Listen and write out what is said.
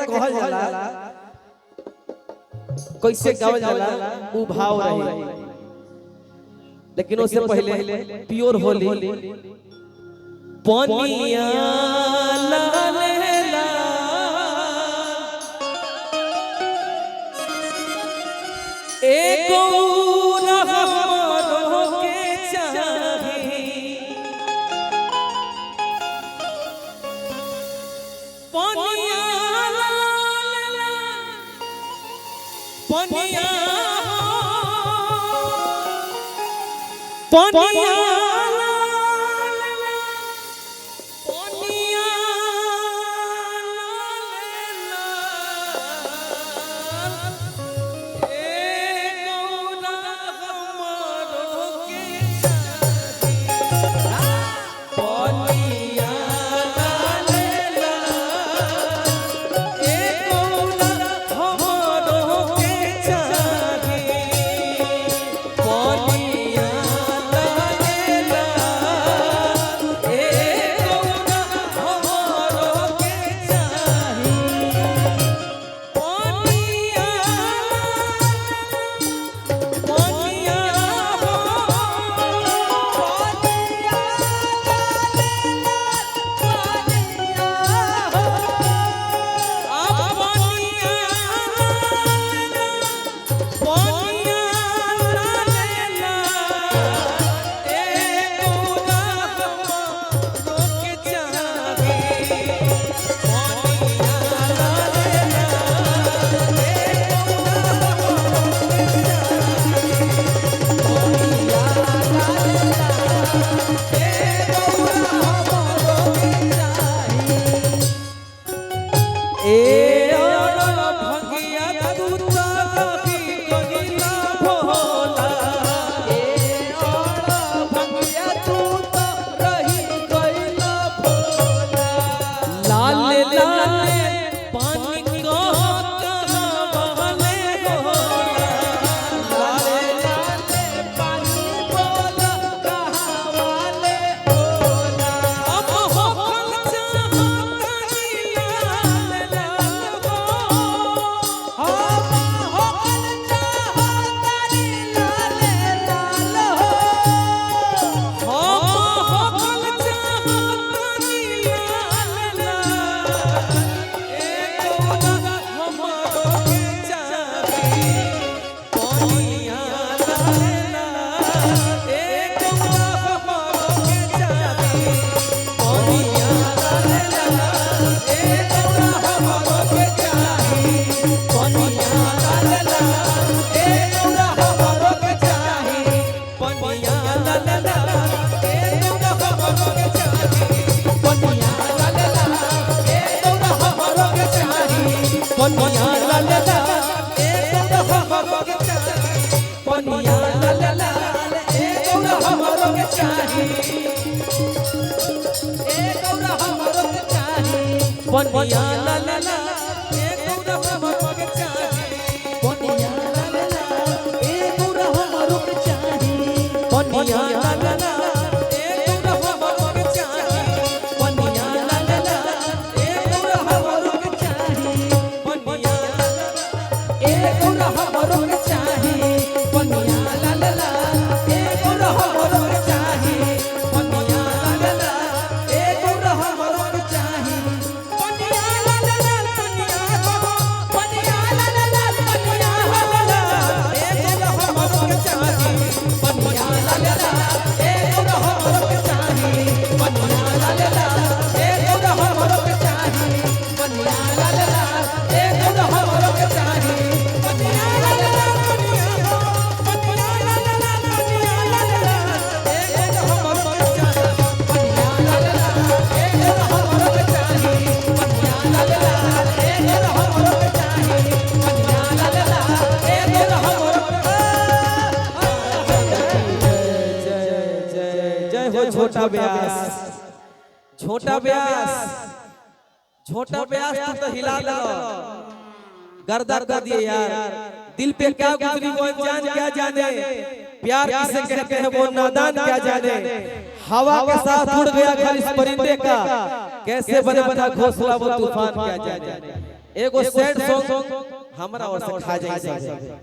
कहल जाला कैसे गावल जाला उ भाव रही, लेकिन उससे पहले प्योर होली पनिया लालेला एको रहमरो के चाही पनिया लालेला पनिया पनिया पनिया ला ला ला एको रहमरो के चाही पनिया ला ला ला एको रहमरो के चाही पनिया ला ला ला एको रहमरो के चाही पनिया ला ला ला एको रहमरो के चाही पनिया ला ला ला एको रहमरो के चाही पनिया ला ला ला एको रहमरो के चाही पनिया ला ला ला एको रहमरो के चाही छोटा ब्यास छोटा ब्यास छोटा ब्यास तू तो हिला दो गर्दा कर दिए यार दिल पे क्या गुजरी वो जान क्या जाने प्यार किसे कहते हैं वो नादान क्या जाने हवा के साथ उड़ गया घर इस परिंदे का कैसे बना था घोंसला वो तूफान क्या जाने एगो सैड सॉन्ग हमरा और से खा जाई सब